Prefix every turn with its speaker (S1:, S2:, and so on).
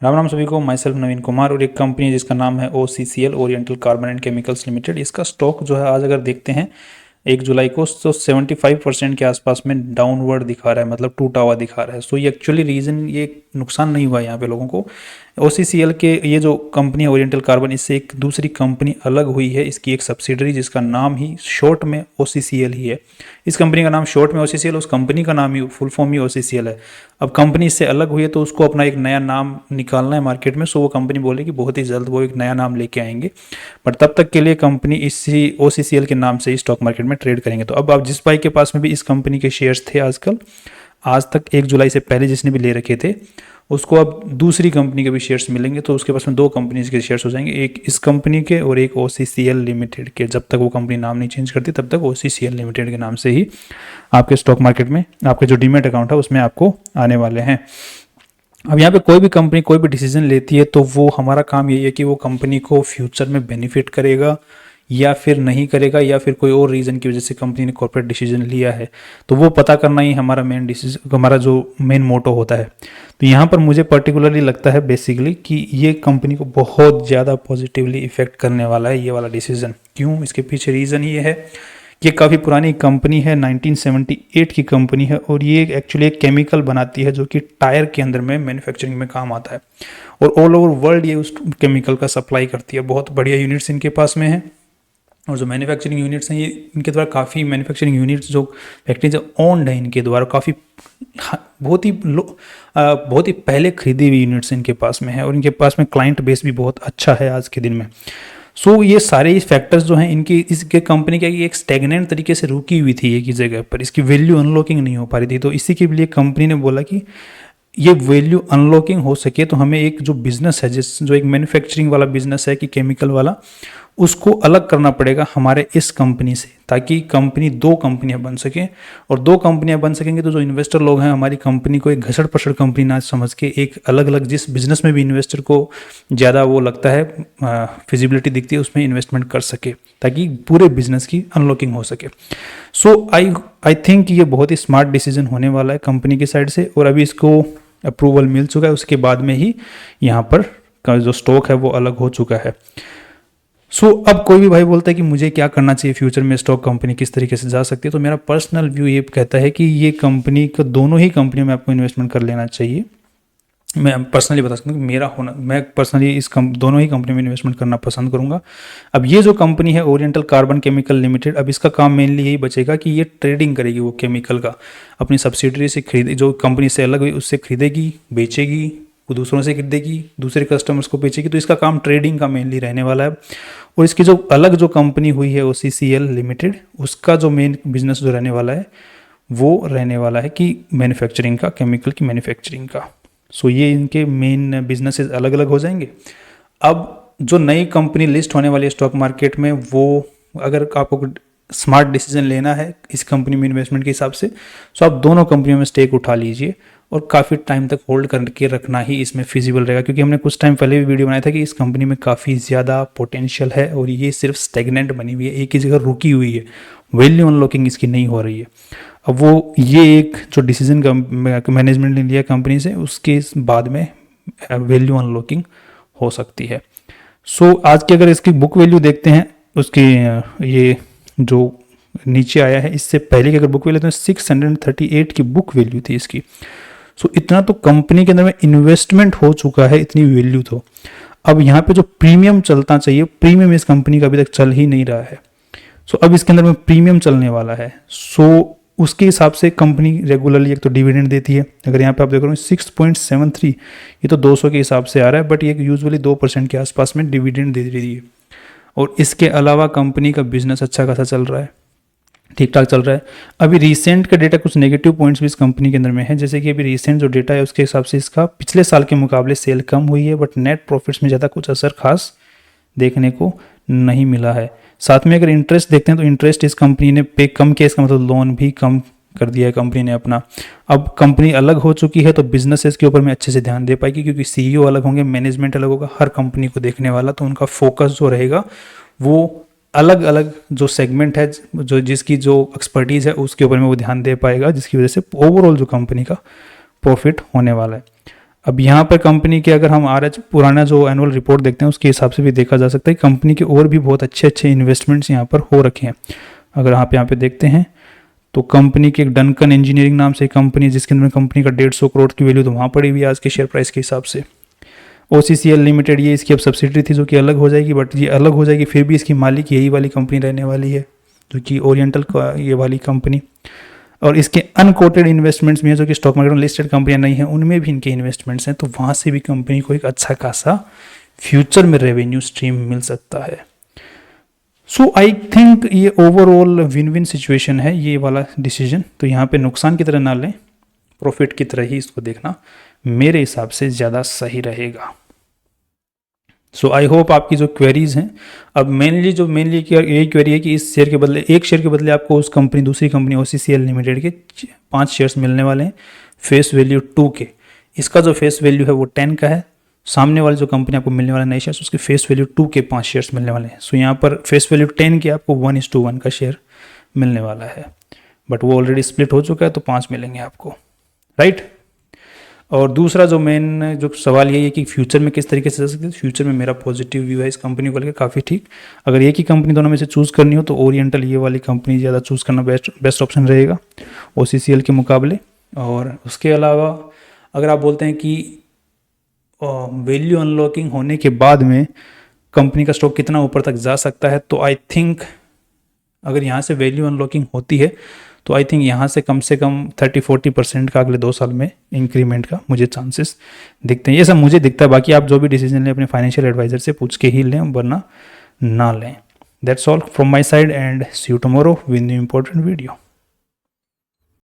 S1: राम राम सभी को। My self नवीन कुमार और एक कंपनी है जिसका नाम है OCCL oriental carbon and chemicals limited. इसका स्टॉक जो है आज अगर देखते हैं 1 जुलाई को तो 75% के आसपास में डाउनवर्ड दिखा रहा है, मतलब टूटा हुआ दिखा रहा है। सो ये एक्चुअली रीज़न, ये नुकसान नहीं हुआ यहाँ पे लोगों को। OCCL के ये जो कंपनी है ओरिएंटल कार्बन, इससे एक दूसरी कंपनी अलग हुई है, इसकी एक सब्सिडरी जिसका नाम ही शॉर्ट में OCCL ही है। इस कंपनी का नाम शॉर्ट में OCCL, उस कंपनी का नाम ही फुल फॉर्म ही OCCL है। अब कंपनी इससे अलग हुई है तो उसको अपना एक नया नाम निकालना है मार्केट में। सो वो कंपनी बोले कि बहुत ही जल्द वो एक नया नाम लेके आएंगे, बट तब तक के लिए कंपनी इसी OCCL के नाम से ही स्टॉक मार्केट में ट्रेड करेंगे। तो अब जिस भाई के पास में भी इस कंपनी के शेयर्स थे आजकल, आज तक 1 जुलाई से पहले जिसने भी ले रखे थे, उसको अब दूसरी कंपनी के भी शेयर्स मिलेंगे। तो उसके पास में 2 कंपनीज के शेयर्स हो जाएंगे, एक इस कंपनी के और एक OCCL लिमिटेड के। जब तक वो कंपनी नाम नहीं चेंज करती तब तक OCCL लिमिटेड के नाम से ही आपके स्टॉक मार्केट में आपके जो डीमैट अकाउंट है उसमें आपको आने वाले हैं। अब यहाँ पे कोई भी कंपनी कोई भी डिसीजन लेती है तो वो हमारा काम यही है कि वो कंपनी को फ्यूचर में बेनिफिट करेगा या फिर नहीं करेगा, या फिर कोई और रीज़न की वजह से कंपनी ने कॉर्पोरेट डिसीजन लिया है, तो वो पता करना ही हमारा मेन डिसीजन, हमारा जो मेन मोटो होता है। तो यहाँ पर मुझे पर्टिकुलरली लगता है बेसिकली कि ये कंपनी को बहुत ज़्यादा पॉजिटिवली इफेक्ट करने वाला है ये वाला डिसीजन। क्यों? इसके पीछे रीज़न ये है कि ये काफ़ी पुरानी कंपनी है, 1978 की कंपनी है, और ये एक्चुअली एक केमिकल बनाती है जो कि टायर के अंदर में मैन्युफैक्चरिंग में काम आता है, और ऑल ओवर वर्ल्ड ये उस केमिकल का सप्लाई करती है। बहुत बढ़िया यूनिट्स इनके पास में है, और जो मैन्युफैक्चरिंग यूनिट्स हैं ये इनके द्वारा काफ़ी मैन्युफैक्चरिंग यूनिट्स जो फैक्ट्रीज ओन्ड है इनके द्वारा, काफ़ी बहुत ही पहले खरीदी हुई यूनिट्स इनके पास में है, और इनके पास में क्लाइंट बेस भी बहुत अच्छा है आज के दिन में। सो ये सारे फैक्टर्स जो हैं इनकी इसके कंपनी क्या एक स्टेगनेंट तरीके से रुकी हुई थी एक ही जगह पर, इसकी वैल्यू अनलॉकिंग नहीं हो पा रही थी। तो इसी के लिए कंपनी ने बोला कि ये वैल्यू अनलॉकिंग हो सके तो हमें एक जो बिजनेस है, जो एक मैन्युफैक्चरिंग वाला बिजनेस है कि केमिकल वाला, उसको अलग करना पड़ेगा हमारे इस कंपनी से, ताकि कंपनी 2 कंपनियां बन सकें। और 2 कंपनियां बन सकेंगे तो जो इन्वेस्टर लोग हैं हमारी कंपनी को एक घसड़ पसड़ कंपनी ना समझ के एक अलग अलग, जिस बिजनेस में भी इन्वेस्टर को ज़्यादा वो लगता है फिजिबिलिटी दिखती है, उसमें इन्वेस्टमेंट कर सके, ताकि पूरे बिजनेस की अनलॉकिंग हो सके। सो आई थिंक ये बहुत ही स्मार्ट डिसीजन होने वाला है कंपनी की साइड से, और अभी इसको अप्रूवल मिल चुका है, उसके बाद में ही यहाँ पर का जो स्टॉक है वो अलग हो चुका है। अब कोई भी भाई बोलता है कि मुझे क्या करना चाहिए फ्यूचर में, स्टॉक कंपनी किस तरीके से जा सकती है, तो मेरा पर्सनल व्यू ये कहता है कि ये कंपनी को दोनों ही कंपनियों में आपको इन्वेस्टमेंट कर लेना चाहिए। मैं पर्सनली बता सकता हूँ कि मैं पर्सनली दोनों ही कंपनी में इन्वेस्टमेंट करना पसंद करूंगा। अब ये जो कंपनी है ओरिएंटल कार्बन केमिकल लिमिटेड, अब इसका काम मेनली यही बचेगा कि ये ट्रेडिंग करेगी, वो केमिकल का अपनी सब्सिडरी से खरीदे, जो कंपनी से अलग हुई उससे खरीदेगी, बेचेगी, वो दूसरों से खरीदेगी, दूसरे कस्टमर्स को बेचेगी। तो इसका काम ट्रेडिंग का मेनली रहने वाला है। और इसकी जो अलग जो कंपनी हुई है OCCL लिमिटेड, उसका जो मेन बिजनेस जो रहने वाला है वो रहने वाला है कि मैन्युफैक्चरिंग का, केमिकल की मैन्युफैक्चरिंग का। ये इनके मेन बिजनेसेस अलग अलग हो जाएंगे। अब जो नई कंपनी लिस्ट होने वाली है स्टॉक मार्केट में, वो अगर आपको स्मार्ट डिसीजन लेना है इस कंपनी में इन्वेस्टमेंट के हिसाब से, तो आप दोनों कंपनियों में स्टेक उठा लीजिए और काफ़ी टाइम तक होल्ड करके रखना ही इसमें फिजिबल रहेगा। क्योंकि हमने कुछ टाइम पहले भी वीडियो बनाया था कि इस कंपनी में काफ़ी ज़्यादा पोटेंशियल है, और ये सिर्फ स्टेगनेंट बनी हुई है, एक ही जगह रुकी हुई है, वैल्यू अनलॉकिंग इसकी नहीं हो रही है। अब वो ये एक जो डिसीजन मैनेजमेंट ने लिया कंपनी से, उसके बाद में वैल्यू अनलॉकिंग हो सकती है। आज की अगर इसकी बुक वैल्यू देखते हैं, उसकी ये जो नीचे आया है, इससे पहले की अगर बुक वैल्यू तो 638 की बुक वैल्यू थी इसकी। इतना तो कंपनी के अंदर में इन्वेस्टमेंट हो चुका है, इतनी वैल्यू तो। अब यहाँ पे जो प्रीमियम चलता चाहिए, प्रीमियम इस कंपनी का अभी तक चल ही नहीं रहा है। अब इसके अंदर में प्रीमियम चलने वाला है। उसके हिसाब से कंपनी रेगुलरली एक तो डिविडेंड देती है। अगर यहाँ पे आप देख रहे हो 6.73, ये तो 200 के हिसाब से आ रहा है, बट ये यूजुअली 2% के आसपास में डिविडेंड दे रही है। और इसके अलावा कंपनी का बिजनेस अच्छा खासा चल रहा है, ठीक ठाक चल रहा है। अभी रिसेंट का डेटा कुछ नेगेटिव पॉइंट्स भी इस कंपनी के अंदर में है, जैसे कि अभी रिसेंट जो डेटा है उसके हिसाब से इसका पिछले साल के मुकाबले सेल कम हुई है, बट नेट प्रॉफिट्स में ज़्यादा कुछ असर खास देखने को नहीं मिला है। साथ में अगर इंटरेस्ट देखते हैं तो इंटरेस्ट इस कंपनी ने पे कम किया, इसका मतलब लोन भी कम कर दिया है कंपनी ने अपना। अब कंपनी अलग हो चुकी है तो बिजनेसेस के ऊपर में अच्छे से ध्यान दे पाएगी, क्योंकि CEO अलग होंगे, मैनेजमेंट अलग होगा, हर कंपनी को देखने वाला, तो उनका फोकस जो रहेगा वो अलग अलग जो सेगमेंट है, जो जिसकी जो एक्सपर्टीज़ है उसके ऊपर में वो ध्यान दे पाएगा, जिसकी वजह से ओवरऑल जो कंपनी का प्रॉफिट होने वाला है। अब यहाँ पर कंपनी के अगर हम RH पुराना जो एनुअल रिपोर्ट देखते हैं उसके हिसाब से भी देखा जा सकता है कंपनी के और भी बहुत अच्छे अच्छे इन्वेस्टमेंट्स यहाँ पर हो रखे हैं। अगर आप यहाँ पे देखते हैं तो कंपनी की एक डनकन इंजीनियरिंग नाम से कंपनी जिसके अंदर कंपनी का 150 करोड़ की वैल्यू तो वहाँ पड़ी हुई है आज के शेयर प्राइस के हिसाब से। OCCL लिमिटेड ये इसकी अब सब्सिडरी थी जो कि अलग हो जाएगी, बट ये अलग हो जाएगी फिर भी इसकी मालिक यही वाली कंपनी रहने वाली है जो कि ओरिएंटल का ये वाली कंपनी। और इसके अनकोटेड इन्वेस्टमेंट्स भी हैं जो कि स्टॉक मार्केट में लिस्टेड कंपनियां नहीं हैं उनमें भी इनके इन्वेस्टमेंट्स हैं, तो वहाँ से भी कंपनी को एक अच्छा खासा फ्यूचर में रेवेन्यू स्ट्रीम मिल सकता है। सो आई थिंक ये ओवरऑल विन विन सिचुएशन है ये वाला डिसीजन। तो यहाँ पे नुकसान की तरह ना लें, प्रॉफिट की तरह ही इसको देखना मेरे हिसाब से ज़्यादा सही रहेगा। सो आई होप आपकी जो क्वेरीज हैं, अब मेनली यही क्वेरी है कि इस शेयर के बदले एक शेयर के बदले आपको उस कंपनी दूसरी कंपनी OCCL लिमिटेड के 5 शेयर्स मिलने वाले हैं फेस वैल्यू 2 के। इसका जो फेस वैल्यू है वो 10 का है, सामने वाली जो कंपनी आपको मिलने वाला नए शेयर्स उसके फेस वैल्यू 2 के 5 शेयर्स मिलने वाले हैं। सो यहाँ पर फेस वैल्यू 10 के आपको 1:1 का शेयर मिलने वाला है, बट वो ऑलरेडी स्प्लिट हो चुका है तो 5 मिलेंगे आपको, राइट। और दूसरा जो मेन जो सवाल ये है कि फ्यूचर में किस तरीके से जा सकते हैं। फ्यूचर में मेरा पॉजिटिव व्यू है इस कंपनी को लेकर काफ़ी ठीक। अगर एक ही कंपनी दोनों में से चूज़ करनी हो तो ओरिएंटल ये वाली कंपनी ज़्यादा चूज़ करना बेस्ट ऑप्शन रहेगा OCCL के मुकाबले। और उसके अलावा अगर आप बोलते हैं कि वैल्यू अनलॉकिंग होने के बाद में कंपनी का स्टॉक कितना ऊपर तक जा सकता है, तो आई थिंक अगर यहाँ से वैल्यू अनलॉकिंग होती है तो आई थिंक यहाँ से कम 30-40% का अगले 2 साल में इंक्रीमेंट का मुझे चांसेस दिखते हैं। ये सब मुझे दिखता है, बाकी आप जो भी डिसीजन लें अपने फाइनेंशियल एडवाइजर से पूछ के ही लें, वरना ना लें। That's all from my side and see you tomorrow with new important video.